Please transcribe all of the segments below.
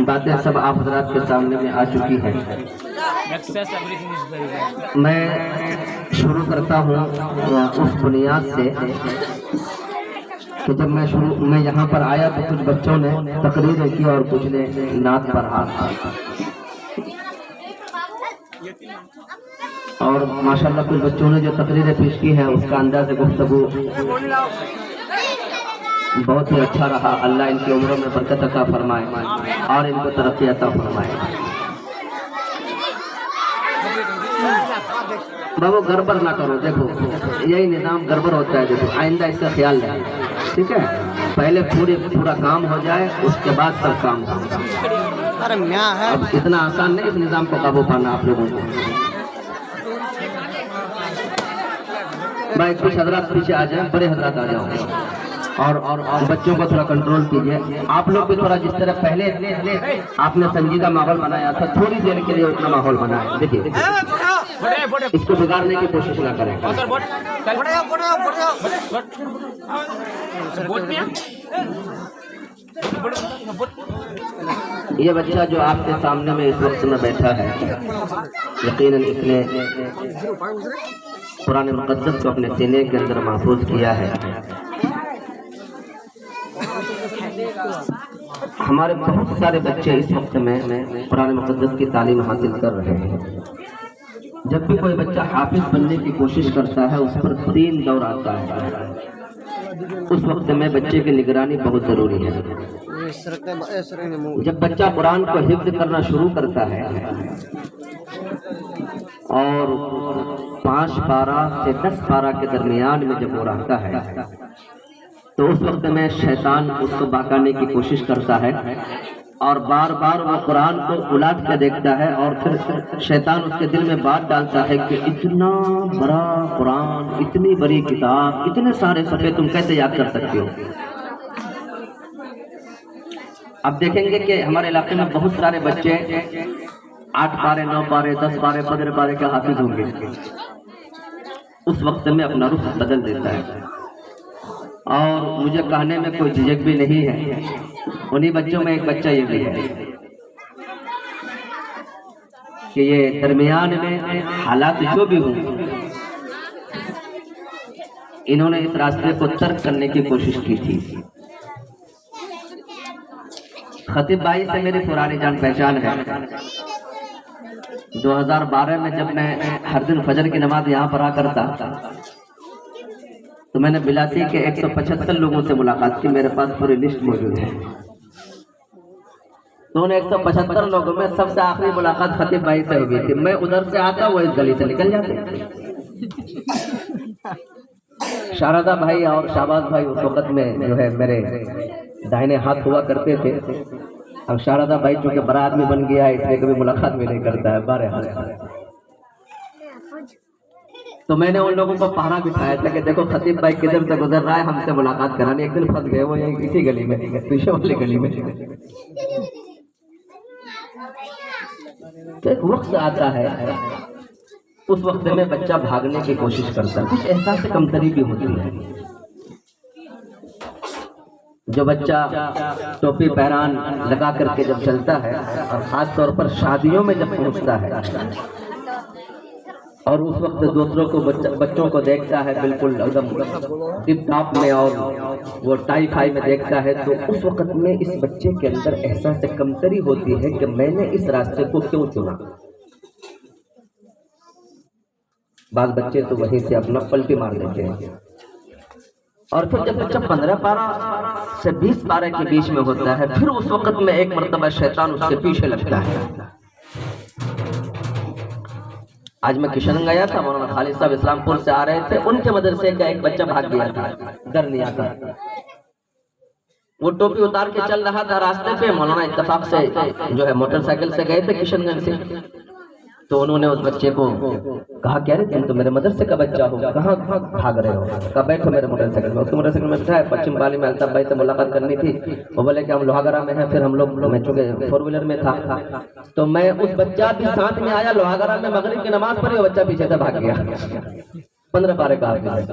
باتیں سب آپ حضرات کے سامنے میں آ چکی ہیں. میں شروع کرتا ہوں اس بنیاد سے کہ جب میں یہاں پر آیا تو کچھ بچوں نے تقریر کی اور کچھ نے نعت پڑھا اور ماشاءاللہ کچھ بچوں نے جو تقریریں پیش کی ہیں اس کا انداز گفتگو بہت ہی اچھا رہا. اللہ ان کی عمروں میں برکت عطا فرمائے اور ان کو ترقی عطا فرمائے. بابو گڑبڑ نہ کرو، دیکھو یہی نظام گڑبڑ ہوتا ہے. دیکھو آئندہ اس کا خیال رہے، ٹھیک ہے؟ پہلے پورا کام ہو جائے اس کے بعد سب کام ہوگا. اب اتنا آسان نہیں اس نظام کو قابو پانا آپ لوگوں کو. بھائی کچھ حضرات پیچھے آ جائیں، بڑے حضرات آ جاؤ اور بچوں کو تھوڑا کنٹرول کیجیے. آپ لوگ بھی تھوڑا جس طرح پہلے آپ نے سنجیدہ ماحول بنایا تھا، تھوڑی دیر کے لیے اتنا ماحول بنایا. دیکھیے اس کو بگاڑنے کی کوشش نہ کریں. یہ بچہ جو آپ کے سامنے میں اس وقت میں بیٹھا ہے، یقیناً اس نے قرآن مقدس کو اپنے سینے کے اندر محفوظ کیا ہے. ہمارے بہت سارے بچے اس وقت میں قرآن مقدس کی تعلیم حاصل کر رہے ہیں. جب بھی کوئی بچہ حافظ بننے کی کوشش کرتا ہے اس پر 3 دور آتا ہے. اس وقت میں بچے کی نگرانی بہت ضروری ہے. جب بچہ قرآن کو حفظ کرنا شروع کرتا ہے اور 5 پارہ سے 10 پارہ کے درمیان میں جب وہ رہتا ہے تو اس وقت میں شیطان اس کو بہکانے کی کوشش کرتا ہے اور بار بار وہ قرآن کو الٹ کے دیکھتا ہے اور پھر شیطان اس کے دل میں بات ڈالتا ہے کہ اتنا بڑا قرآن، اتنی بڑی کتاب، اتنے سارے صفحے تم کیسے یاد کر سکتے ہو. اب دیکھیں گے کہ ہمارے علاقے میں بہت سارے بچے 8 پارے 9 پارے 10 پارے 15 پارے کے حافظ ہوں گے. اس وقت میں اپنا رخ بدل دیتا ہے اور مجھے کہنے میں کوئی جھجک بھی نہیں ہے. انہی بچوں میں ایک بچہ یہ بھی ہے کہ یہ درمیان میں حالات جو بھی ہوں انہوں نے اس راستے کو ترک کرنے کی کوشش کی تھی. خطیب بھائی سے میری پرانی جان پہچان ہے. 2012 میں جب میں ہر دن فجر کی نماز یہاں پڑھا کرتا تو میں نے بلاسی کے 175 لوگوں سے ملاقات کی. میرے پاس پوری لسٹ موجود ہے. تو ان 175 لوگوں میں سب سے آخری ملاقات خطیب بھائی سے ہوئی تھی. میں ادھر سے آتا وہ اس گلی سے نکل جاتے. شاردا بھائی اور شہباز بھائی اس وقت میں جو ہے میرے دائنے ہاتھ ہوا کرتے تھے. اب شاردا بھائی چونکہ بڑا آدمی بن گیا ہے اس لیے کبھی ملاقات بھی نہیں کرتا ہے. بہرحال تو میں نے ان لوگوں کو پہرا بٹھایا تھا کہ دیکھو خطیب بھائی کدھر سے گزر رہا ہے، ہم سے ملاقات کرانی. ایک دن پھنس گئے وہ اسی گلی میں، پیچھے والی گلی میں. تو ایک وقت آتا ہے اس وقت میں بچہ بھاگنے کی کوشش کرتا ہے. کچھ احساس کمتری بھی ہوتی ہے. جو بچہ ٹوپی پہران لگا کر کے جب چلتا ہے اور خاص طور پر شادیوں میں جب پہنچتا ہے اور اس وقت دوسروں کو بچوں کو دیکھتا ہے بالکل ایک دم ٹپ ٹاپ میں اور وہ ٹائی فائی میں دیکھتا ہے تو اس وقت میں اس بچے کے اندر احساس کمتری ہوتی ہے کہ میں نے اس راستے کو کیوں چنا. بعض بچے تو وہیں سے اپنا پلٹی مار دیتے ہیں. اور پھر جب بچہ 15 پارہ سے 20 پارے کے بیچ میں ہوتا ہے پھر اس وقت میں ایک مرتبہ شیطان اس کے پیچھے لگتا ہے. آج میں کشن گیا تھا، مولانا خالد صاحب اسلام پور سے آ رہے تھے. ان کے مدرسے کا ایک بچہ بھاگ گیا تھا، ڈر نہیں آتا. وہ ٹوپی اتار کے چل رہا تھا راستے پہ. مولانا اتفاق سے جو ہے موٹر سائیکل سے گئے تھے کشن گنج سے. تو انہوں نے اس بچے کو کہا کہ ارے تم تو میرے مدرسے کا بچہ ہو، کہاں بھاگ رہے ہو؟ کہا بیٹھو میرے موٹر سائیکل میں. اس کو موٹر سائیکل میں بٹھایا. پچھم بالی میں الطاف بھائی سے ملاقات کرنی تھی. وہ بولے کہ ہم لوہاگرہ میں ہیں. پھر ہم لوگ میں چونکہ 4 ویلر میں تھا تو میں اس بچہ بھی ساتھ میں آیا. لوہاگرہ میں مغرب کی نماز پڑھی، وہ بچہ پیچھے سے بھاگ گیا. 15 پارے کا حافظ.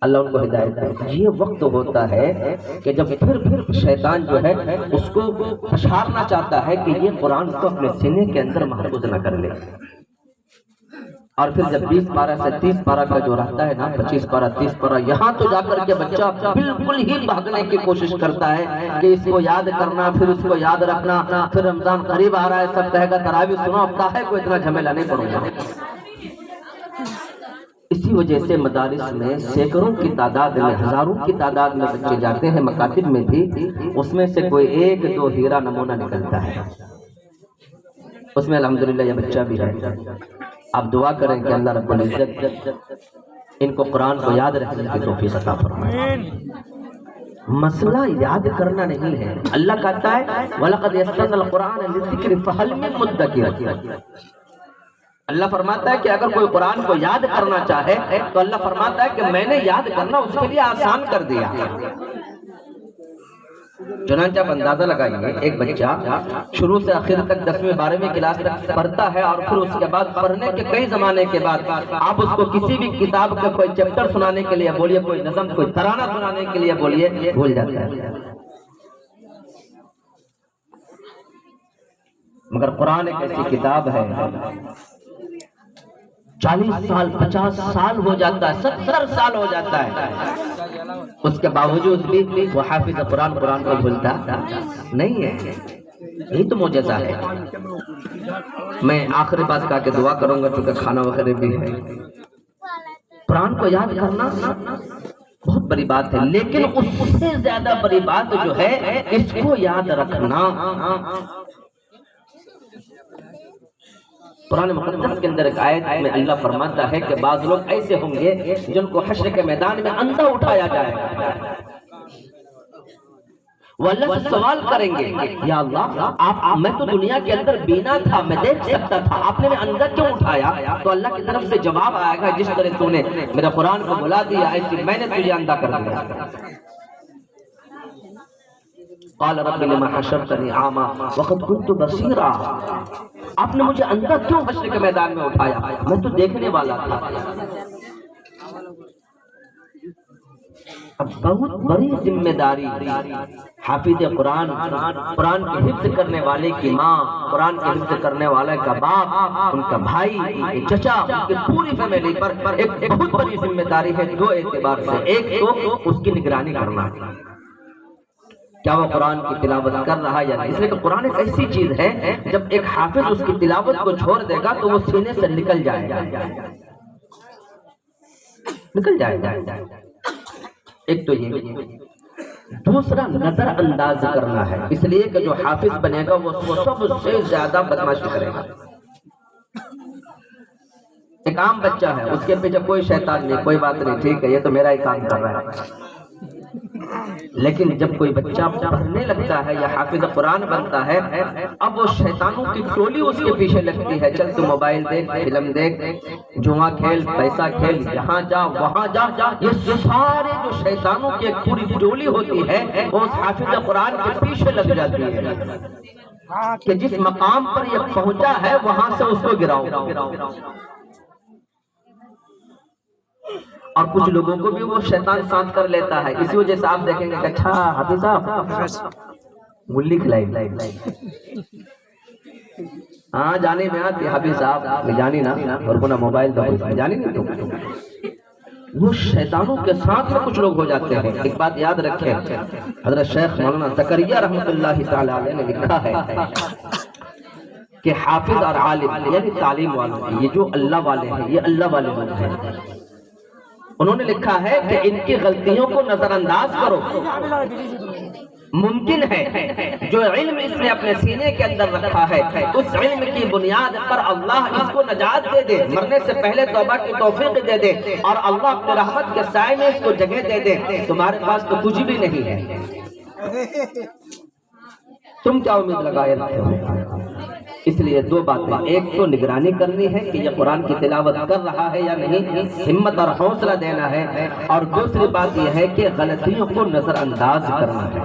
اللہ ان کو ہدایت دے۔ یہ وقت ہوتا ہے کہ جب پھر شیطان جو ہے اس کو پچھاڑنا چاہتا ہے کہ یہ قرآن کو اپنے سینے کے اندر محفوظ نہ کر لے، اور پھر جب 20 پارہ سے 30 پارہ کا جو رہتا ہے نا، 25 پارہ 30 پارہ، یہاں تو جا کر کے بچہ بالکل ہی بھاگنے کی کوشش کرتا ہے کہ اس کو یاد کرنا، پھر اس کو یاد رکھنا، پھر رمضان قریب آ رہا ہے، سب کہے گا تراویح سنو، اب ہے کوئی اتنا جھمیلا نہیں پڑوں گا۔ اسی وجہ سے مدارس میں سینکڑوں کی تعداد میں، ہزاروں کی تعداد میں بچے جاتے ہیں، مکاتب میں بھی اس میں سے کوئی 1-2 ہیرا نمونہ نکلتا ہے، اس میں الحمدللہ یہ بچہ بھی ہے۔ آپ دعا کریں کہ اللہ رب العزت ان کو قرآن کو یاد رکھنے کی توفیق عطا فرمائے۔ مسئلہ یاد کرنا نہیں ہے، اللہ کہتا ہے وَلَقَدْ يَسَّرْنَا الْقُرْآنَ لِلذِّكْرِ فَهَلْ مِن مُدَّكِرٍ۔ اللہ فرماتا ہے کہ اگر کوئی قرآن کو یاد کرنا چاہے تو اللہ فرماتا ہے کہ میں نے یاد کرنا اس کے لیے آسان کر دیا۔ چنانچہ آپ اندازہ لگائیے، ایک بچہ شروع سے آخر تک 10ویں 12ویں کلاس تک پڑھتا ہے، اور پھر اس کے بعد پڑھنے کے کئی زمانے کے بعد آپ اس کو کسی بھی کتاب کا کوئی چیپٹر سنانے کے لیے بولیے، کوئی نظم، کوئی ترانہ سنانے کے لیے بولیے، بھول جاتا ہے۔ مگر قرآن ایک ایسی کتاب ہے 40 سال 50 سال ہو جاتا ہے، 70 سال ہو جاتا ہے، اس کے باوجود بھی وہ حافظ قرآن کو بھولتا نہیں ہے۔ یہی تو معجزہ ہے۔ میں آخری بات کہا کہ دعا کروں گا کیونکہ کھانا وغیرہ بھی ہے۔ قرآن کو یاد کرنا بہت بڑی بات ہے، لیکن اس سے زیادہ بڑی بات جو ہے اس کو یاد رکھنا۔ قرآن مقدس کے اندر ایک آیت میں اللہ فرماتا ہے کہ بعض لوگ ایسے ہوں گے جن کو حشر کے میدان میں اندھا اٹھایا جائے گا، وہ اللہ سے سوال کریں گے یا اللہ میں تو دنیا کے اندر بینا تھا، میں دیکھ سکتا تھا، آپ نے اندھا کیوں اٹھایا؟ تو اللہ کی طرف سے جواب آئے گا جس طرح تو نے میرا قرآن کو بلا دیا ایسی میں نے تجھے اندھا کر دیا۔ قال رب لما حشرتنی اعمیٰ وقد كنت بصیرا، آپ نے مجھے اندھا کیوں حشر کے میدان میں اٹھایا؟ میں تو دیکھنے والا تھا۔ اب بہت بڑی ذمہ داری حافظ قرآن کے حفظ کرنے والے کی ماں، قرآن کے حفظ کرنے والے کا باپ، ان کا بھائی، چچا، ان کی پوری فیملی پر ایک بہت بڑی ذمہ داری ہے 2 اعتبار سے۔ ایک تو اس کی نگرانی کرنا، کیا وہ قرآن کی تلاوت کر رہا ہے یا نہیں، اس لیے کہ قرآن ایک ایسی چیز ہے جب ایک حافظ اس کی تلاوت کو چھوڑ دے گا تو وہ سینے سے نکل جائے گا، نکل جائے گا۔ ایک تو یہ، دوسرا نظر انداز کرنا ہے، اس لیے کہ جو حافظ بنے گا وہ سب سے زیادہ بدمعاشی کرے گا۔ ایک عام بچہ ہے، اس کے پیچھے کوئی شیطان نہیں، کوئی بات نہیں، ٹھیک ہے یہ تو میرا ہی کام کر رہا ہے۔ لیکن جب کوئی بچہ پڑھنے لگتا ہے یا حافظ قرآن بنتا ہے، اب وہ شیطانوں کی ٹولی اس کے پیچھے لگتی ہے، چل تو موبائل دیکھ، فلم دیکھ، جوا کھیل، پیسہ کھیل، یہاں جا وہاں جا۔ یہ سارے جو شیطانوں کی ایک پوری ٹولی ہوتی ہے وہ اس حافظ قرآن کے پیچھے لگ جاتی ہے کہ جس مقام پر یہ پہنچا ہے وہاں سے اس کو گراؤ۔ اور کچھ لوگوں کو بھی وہ شیطان ساتھ کر لیتا ہے، اسی وجہ سے آپ دیکھیں گے کہ اچھا حافظ صاحب گلی کھلائی، ہاں جانے میں آتی حافظ صاحب جانی نا، اور پناہ موبائل دو جانی نہیں تو وہ شیطانوں کے ساتھ کچھ لوگ ہو جاتے ہیں۔ ایک بات یاد رکھیں، حضرت شیخ مولانا زکریا رحمۃ اللہ تعالی علیہ نے لکھا ہے کہ حافظ اور عالم یعنی تعلیم والے، یہ جو اللہ والے ہیں، یہ اللہ والے لوگ ہیں، انہوں نے لکھا ہے کہ ان کی غلطیوں کو نظر انداز کرو۔ ممکن ہے جو علم اس نے اپنے سینے کے اندر رکھا ہے اس علم کی بنیاد پر اللہ اس کو نجات دے دے، مرنے سے پہلے توبہ کی توفیق دے دے، اور اللہ اپنے رحمت کے سائے میں اس کو جگہ دے دے، تمہارے پاس تو کچھ بھی نہیں ہے، تم کیا امید لگائے رکھتے ہو؟ اس لیے 2 باتیں، ایک تو نگرانی کرنی ہے کہ یہ قرآن کی تلاوت کر رہا ہے یا نہیں، ہمت اور حوصلہ دینا ہے، اور دوسری بات یہ ہے کہ غلطیوں کو نظر انداز کرنا ہے۔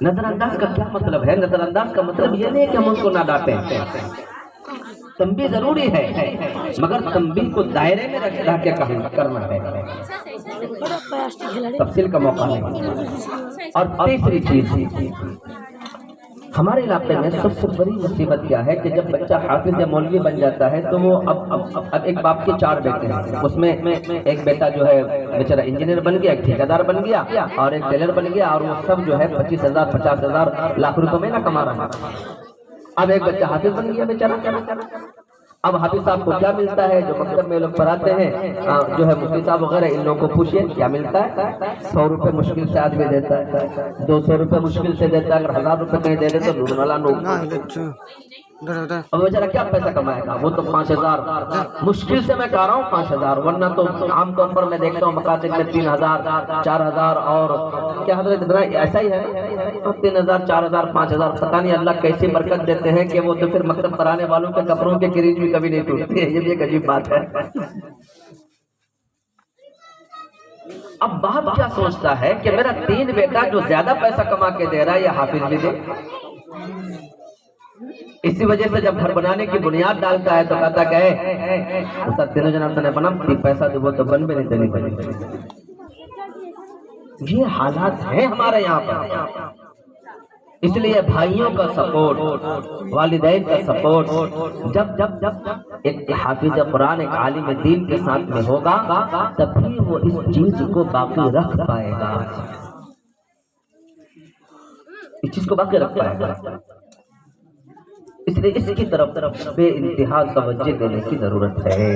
نظر انداز کا کیا مطلب ہے؟ نظر انداز کا مطلب یہ نہیں کہ ہم ان کو نہ ڈانٹیں، تنبیہ ضروری ہے مگر تنبیہ کو دائرے میں رہ کے کرنا ہے، تفصیل کا موقع نہیں۔ اور تیسری چیز، ہمارے علاقے میں سب سے بڑی مصیبت کیا ہے کہ جب بچہ حافظ یا مولوی بن جاتا ہے تو وہ اب ایک باپ کے 4 بیٹے ہیں، اس میں ایک بیٹا جو ہے بیچارہ انجینئر بن گیا، ایک ٹھیکیدار بن گیا اور ایک ٹیلر بن گیا، اور وہ سب جو ہے 25,000 50,000 لاکھ روپے میں نہ کما رہا ہے۔ اب ایک بچہ حافظ بن گیا بیچارہ، اب حافظ صاحب کو کیا ملتا ہے؟ جو مکتب میں لوگ پڑھاتے ہیں جو ہے مفتی صاحب وغیرہ، ان لوگوں کو پوچھئے کیا ملتا ہے؟ 100 روپے مشکل سے آدمی دیتا ہے، 200 روپے مشکل سے دیتا ہے، اگر 1000 روپے کہیں دے دے تو نور والا نور۔ اب بیچارہ کیا پیسہ کمائے گا؟ وہ تو 5000 مشکل سے میں کہہ رہا ہوں 5000، ورنہ تو عام طور پر میں دیکھتا ہوں مکاتب میں 3000 4000 اور کیا حضرت ایسا ہی ہے 3000 4000 5000، پتہ نہیں اللہ کیسی برکت دیتے ہیں کہ وہ تو پھر مکتب پڑھانے والوں کے کپڑوں کے کریج بھی کبھی نہیں ٹوٹتی ہے، یہ بھی ایک عجیب بات ہے۔ اب باپ کیا سوچتا ہے کہ میرا 3 بیٹا جو زیادہ پیسہ کما کے دے رہا ہے یہ حافظ بھی دے۔ اسی وجہ سے جب گھر بنانے کی بنیاد ڈالتا ہے تو کہتا کہ تو تینوں جناب نے بنا پیسہ دے وہ تو بن بھی نہیں دینی پڑی۔ یہ حالات ہیں ہمارے یہاں پر، اس لیے بھائیوں کا سپورٹ، والدین کا سپورٹ، جب ایک حافظ قرآن ایک عالم دین کے ساتھ میں ہوگا تبھی وہ اس چیز کو باقی رکھ پائے گا، اس چیز کو باقی رکھ پائے گا۔ اس لیے اس کی طرف بے انتہا توجہ دینے کی ضرورت ہے۔